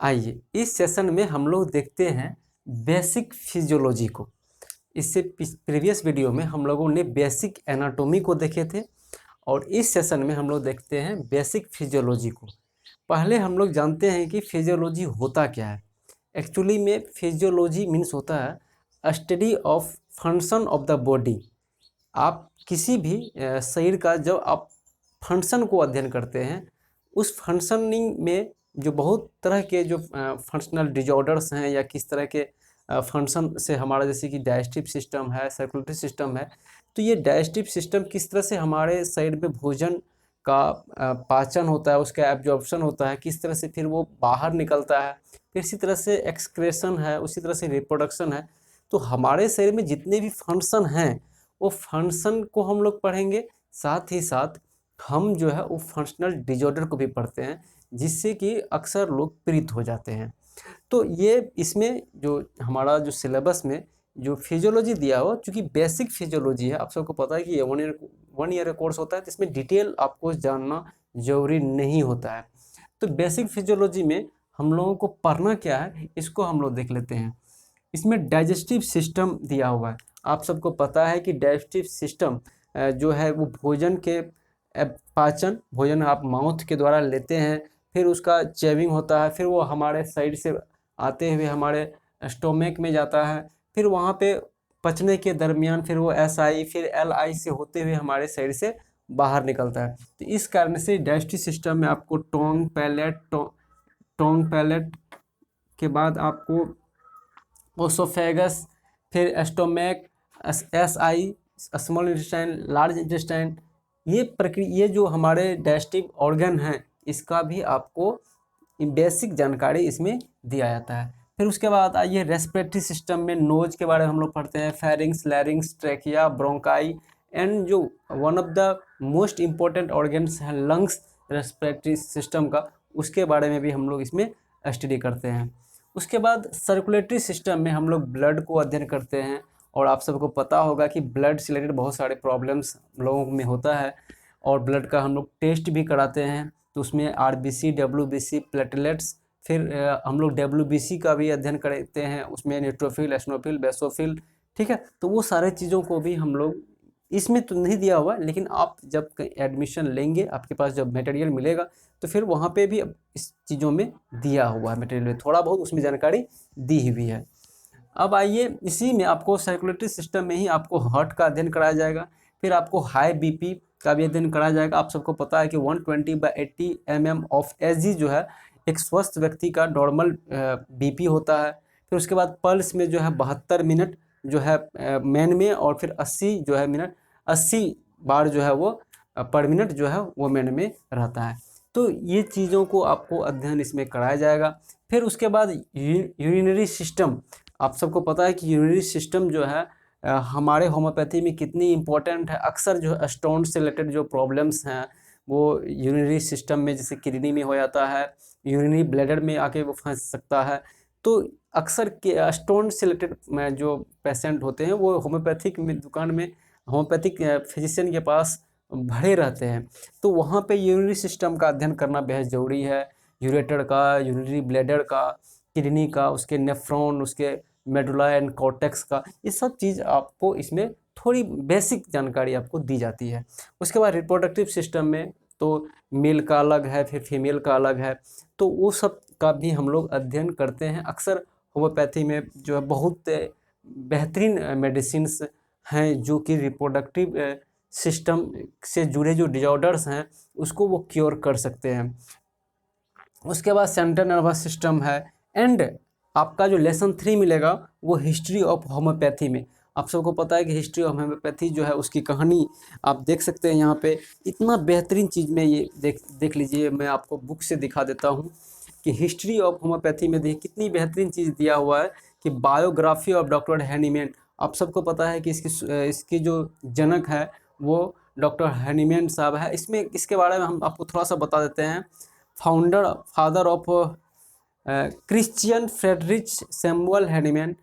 आइए इस सेशन में हम लोग देखते हैं बेसिक फिजियोलॉजी को। इससे प्रीवियस वीडियो में हम लोगों ने बेसिक एनाटॉमी को देखे थे और इस सेशन में हम लोग देखते हैं बेसिक फिजियोलॉजी को। पहले हम लोग जानते हैं कि फिजियोलॉजी होता क्या है। एक्चुअली में फिजियोलॉजी मीन्स होता है study of function of the body. आप किसी भी शरीर का जब आप फंक्शन को अध्ययन करते हैं, उस फंक्शनिंग में जो बहुत तरह के जो फंक्शनल डिजॉर्डर्स हैं या किस तरह के फंक्शन से हमारा, जैसे कि डाइजेस्टिव सिस्टम है, सर्कुलेटरी सिस्टम है, तो ये डाइजेस्टिव सिस्टम किस तरह से हमारे शरीर में भोजन का पाचन होता है, उसका एब्जॉर्प्शन होता है, किस तरह से फिर वो बाहर निकलता है, फिर इसी तरह से एक्सक्रेशन है, उसी तरह से रिप्रोडक्शन है। तो हमारे शरीर में जितने भी फंक्शन हैं वो फंक्शन को हम लोग पढ़ेंगे, साथ ही साथ हम जो है वो फंक्शनल डिजॉर्डर को भी पढ़ते हैं, जिससे कि अक्सर लोग पीड़ित हो जाते हैं। तो ये इसमें जो हमारा जो सिलेबस में जो फिजियोलॉजी दिया हो, चूँकि बेसिक फिजियोलॉजी है, आप सबको पता है कि ये वन ईयर का कोर्स होता है, तो इसमें डिटेल आपको जानना ज़रूरी नहीं होता है। तो बेसिक फिजियोलॉजी में हम लोगों को पढ़ना क्या है, इसको हम लोग देख लेते हैं। इसमें डाइजेस्टिव सिस्टम दिया हुआ है। आप सबको पता है कि डाइजेस्टिव सिस्टम जो है वो भोजन के पाचन, भोजन आप माउथ के द्वारा लेते हैं, फिर उसका चेविंग होता है, फिर वो हमारे साइड से आते हुए हमारे स्टोमक में जाता है, फिर वहाँ पे पचने के दरमियान फिर वो SI फिर LI से होते हुए हमारे शरीर से बाहर निकलता है। तो इस कारण से डाइजेस्टिव सिस्टम में आपको टोंग पैलेट के बाद आपको ओसोफेगस, फिर stomach, SI, small intestine, large intestine, ये जो हमारे डाइजेस्टिव ऑर्गन हैं, इसका भी आपको बेसिक जानकारी इसमें दिया जाता है। फिर उसके बाद आइए रेस्पिरेटरी सिस्टम में नोज के बारे में हम लोग पढ़ते हैं, pharynx, larynx, trachea, bronchi, and जो one of the most important organs है लंग्स रेस्पिरेटरी सिस्टम का, उसके बारे में भी हम लोग इसमें स्टडी करते हैं। उसके बाद सर्कुलेटरी सिस्टम में हम लोग ब्लड को अध्ययन करते हैं, और आप सबको पता होगा कि ब्लड से रिलेटेड बहुत सारे प्रॉब्लम्स लोगों में होता है, और ब्लड का हम लोग टेस्ट भी कराते हैं। तो उसमें RBC, WBC, प्लेटलेट्स, फिर हम लोग WBC का भी अध्ययन करते हैं, उसमें न्यूट्रोफिल, एसनोफिल, बेसोफिल, ठीक है। तो वो सारे चीज़ों को भी हम लोग, इसमें तो नहीं दिया हुआ, लेकिन आप जब एडमिशन लेंगे, आपके पास जब मटेरियल मिलेगा, तो फिर वहाँ पे भी इस चीज़ों में दिया हुआ है मटेरियल में, थोड़ा बहुत उसमें जानकारी दी हुई है। अब आइए इसी में आपको सर्कुलेटरी सिस्टम में ही आपको हार्ट का अध्ययन कराया जाएगा, फिर आपको हाई BP का भी अध्ययन कराया जाएगा। आप सबको पता है कि 120/80 mm ऑफ SG जो है एक स्वस्थ व्यक्ति का नॉर्मल BP होता है। फिर उसके बाद पल्स में जो है 72 मिनट जो है मैन में, और फिर 80 जो है मिनट, 80 बार जो है वो पर मिनट जो है वो मैन में रहता है। तो ये चीज़ों को आपको अध्ययन इसमें कराया जाएगा। फिर उसके बाद यूरिनरी सिस्टम, आप सबको पता है कि यूरिनरी सिस्टम जो है हमारे होम्योपैथी में कितनी इम्पोर्टेंट है। अक्सर जो स्टोन से रिलेटेड जो प्रॉब्लम्स हैं वो यूरिनरी सिस्टम में, जैसे किडनी में हो जाता है, यूरिनरी ब्लैडर में आके वो फंस सकता है। तो अक्सर के स्टोन से रिलेटेड जो पेशेंट होते हैं वो होम्योपैथिक में दुकान में होम्योपैथिक फिजिशियन के पास भरे रहते हैं। तो वहाँ पे यूरिनरी सिस्टम का अध्ययन करना बेहद ज़रूरी है। यूरेटर का, यूरिनरी ब्लैडर का, किडनी का, उसके नेफ्रॉन, उसके मेडुला एंड कॉर्टेक्स का, ये सब चीज़ आपको इसमें थोड़ी बेसिक जानकारी आपको दी जाती है। उसके बाद रिप्रोडक्टिव सिस्टम में तो मेल का अलग है, फिर फीमेल का अलग है, तो वो सब का भी हम लोग अध्ययन करते हैं। अक्सर होम्योपैथी में जो है बहुत बेहतरीन मेडिसिन्स हैं जो कि रिप्रोडक्टिव सिस्टम से जुड़े जो डिजॉर्डर्स हैं उसको वो क्योर कर सकते हैं। उसके बाद सेंट्रल नर्वस सिस्टम है, एंड आपका जो लेसन 3 मिलेगा वो हिस्ट्री ऑफ होम्योपैथी में। आप सबको पता है कि हिस्ट्री ऑफ होम्योपैथी जो है उसकी कहानी आप देख सकते हैं यहाँ पे। इतना बेहतरीन चीज़ में ये देख लीजिए, मैं आपको बुक से दिखा देता हूँ कि हिस्ट्री ऑफ होम्योपैथी में देखिए कितनी बेहतरीन चीज़ दिया हुआ है कि बायोग्राफी ऑफ डॉक्टर हैनीमैन। आप सबको पता है कि इसकी जो जनक है वो डॉक्टर हैनीमैन साहब है। इसमें इसके बारे में हम आपको थोड़ा सा बता देते हैं। Father of Christian Friedrich Samuel Hahnemann,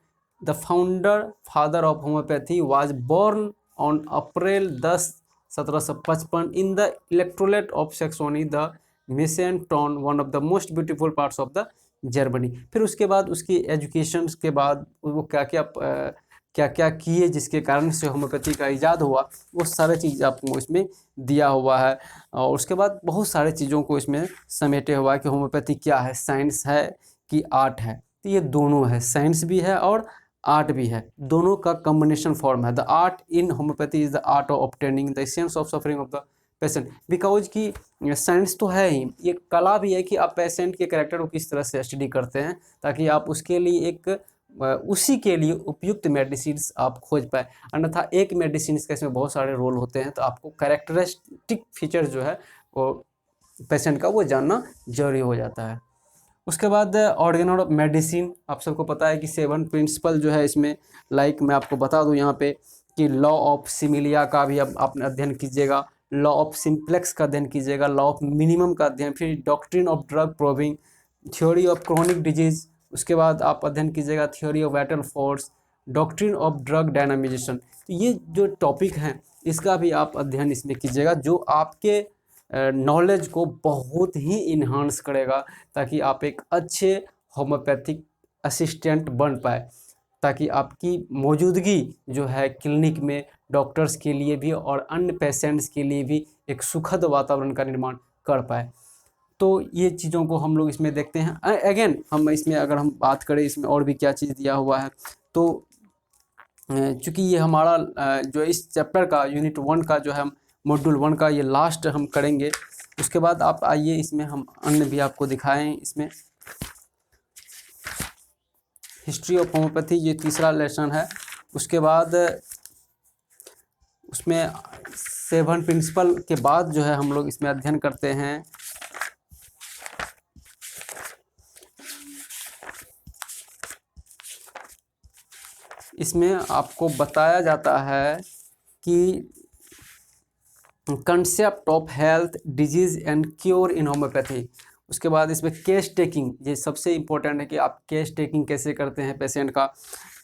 the father of homeopathy, was born on April 10, 1755 in the electorate of Saxony, the Meissen, one of the most beautiful parts of the Germany. फिर उसके बाद उसकी एजुकेशन के बाद वो क्या क्या किए जिसके कारण से होम्योपैथी का इजाद हुआ, वो सारे चीज़ आपको इसमें दिया हुआ है। और उसके बाद बहुत सारे चीज़ों को इसमें समेटे हुआ है कि होम्योपैथी क्या है, साइंस है कि आर्ट है। तो ये दोनों है, साइंस भी है और आर्ट भी है, दोनों का कॉम्बिनेशन फॉर्म है। The art in homeopathy is the art of obtaining the essence of suffering of the patient, because की साइंस तो है ही, ये कला भी है कि आप पेशेंट के कैरेक्टर को किस तरह से स्टडी करते हैं ताकि आप उसके लिए एक उसी के लिए उपयुक्त मेडिसिन आप खोज पाए। अन्यथा एक मेडिसिन का इसमें बहुत सारे रोल होते हैं, तो आपको कैरेक्टरिस्टिक फीचर जो है वो पेशेंट का वो जानना जरूरी हो जाता है। उसके बाद ऑर्गेनल ऑफ मेडिसिन, आप सबको पता है कि 7 प्रिंसिपल जो है इसमें, लाइक मैं आपको बता दूं यहाँ पे कि लॉ ऑफ सिमिलिया का भी अब आप अध्ययन कीजिएगा, लॉ ऑफ सिंप्लेक्स का अध्ययन कीजिएगा, लॉ ऑफ मिनिमम का अध्ययन, फिर doctrine of drug proving, theory of chronic disease, उसके बाद आप अध्ययन कीजिएगा theory of vital force, doctrine of drug dynamization. तो ये जो टॉपिक हैं इसका भी आप अध्ययन इसमें कीजिएगा, जो आपके नॉलेज को बहुत ही इन्हांस करेगा ताकि आप एक अच्छे होम्योपैथिक असिस्टेंट बन पाए, ताकि आपकी मौजूदगी जो है क्लिनिक में डॉक्टर्स के लिए भी और अन्य पेशेंट्स के लिए भी एक सुखद वातावरण का निर्माण कर पाए। तो ये चीज़ों को हम लोग इसमें देखते हैं। अगेन हम इसमें अगर हम बात करें इसमें और भी क्या चीज़ दिया हुआ है, तो चूँकि ये हमारा जो इस चैप्टर का यूनिट 1 का जो है मॉड्यूल 1 का ये लास्ट हम करेंगे। उसके बाद आप आइए इसमें हम अन्य भी आपको दिखाएं। इसमें हिस्ट्री ऑफ होम्योपैथी ये तीसरा लेसन है। उसके बाद उसमें 7 प्रिंसिपल के बाद जो है हम लोग इसमें अध्ययन करते हैं इसमें आपको बताया जाता है कि concept of health disease and cure in homeopathy. उसके बाद इसमें केस टेकिंग, ये सबसे इम्पोर्टेंट है कि आप केस टेकिंग कैसे करते हैं पेशेंट का,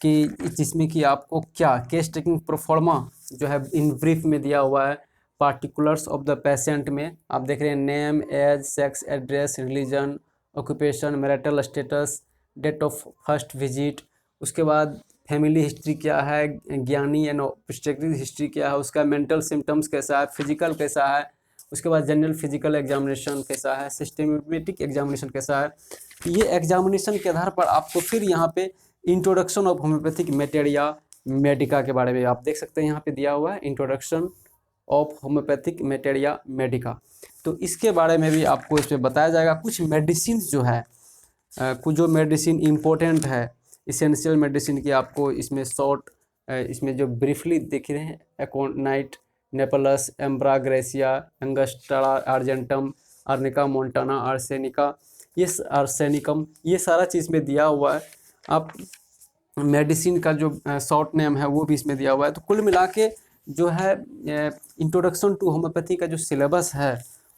कि जिसमें कि आपको क्या केस टेकिंग प्रोफॉर्मा जो है इन ब्रीफ में दिया हुआ है। पार्टिकुलर्स ऑफ द पेशेंट में आप देख रहे हैं name, age, sex, address, religion, occupation, marital status, date of first visit. उसके बाद फैमिली हिस्ट्री क्या है, ज्ञानी एंड ऑब्स्टेट्रिक हिस्ट्री क्या है, उसका मेंटल सिम्टम्स कैसा है, फिजिकल कैसा है, उसके बाद जनरल फिजिकल एग्जामिनेशन कैसा है, सिस्टमेटिक एग्जामिनेशन कैसा है। ये एग्जामिनेशन के आधार पर आपको फिर यहाँ पे इंट्रोडक्शन ऑफ होम्योपैथिक मेटेरिया मेडिका के बारे में आप देख सकते हैं, यहाँ पे दिया हुआ है इंट्रोडक्शन ऑफ होम्योपैथिक मेटेरिया मेडिका। तो इसके बारे में भी आपको इसमें बताया जाएगा। कुछ मेडिसिन जो है कुछ जो मेडिसिन इम्पोर्टेंट है इसेंशियल मेडिसिन की आपको इसमें शॉर्ट इसमें जो ब्रीफली दिख रहे हैं, एकोनाइट, नेपलस, एम्ब्राग्रेसिया, एंगस्ट्रा आर्जेंटम, आर्निका मोंटाना, आर्सेनिका, ये आर्सेनिकम, ये सारा चीज़ में दिया हुआ है। आप मेडिसिन का जो शॉर्ट नेम है वो भी इसमें दिया हुआ है। तो कुल मिला के जो है इंट्रोडक्शन टू होम्योपैथी का जो सिलेबस है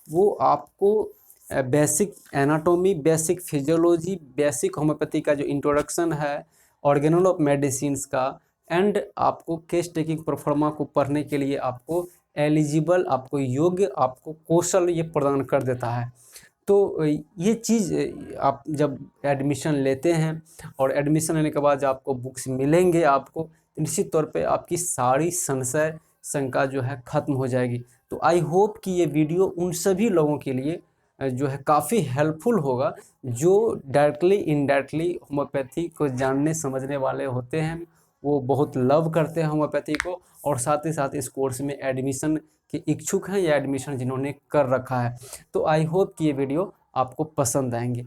वो आपको basic anatomy, basic physiology, basic homeopathy का जो इंट्रोडक्शन है, ऑर्गेनल ऑफ मेडिसिन्स का, एंड आपको केस टेकिंग प्रोफॉर्मा को पढ़ने के लिए आपको एलिजिबल, आपको योग्य, आपको कौशल ये प्रदान कर देता है। तो ये चीज़ आप जब एडमिशन लेते हैं और एडमिशन लेने के बाद जब आपको बुक्स मिलेंगे आपको, निश्चित तौर पे आपकी सारी संशय शंका जो है ख़त्म हो जाएगी। तो आई होप कि ये वीडियो उन सभी लोगों के लिए जो है काफ़ी हेल्पफुल होगा जो डायरेक्टली इनडायरेक्टली होम्योपैथी को जानने समझने वाले होते हैं, वो बहुत लव करते हैं होम्योपैथी को, और साथ ही साथ इस कोर्स में एडमिशन के इच्छुक हैं या एडमिशन जिन्होंने कर रखा है। तो आई होप कि ये वीडियो आपको पसंद आएंगे।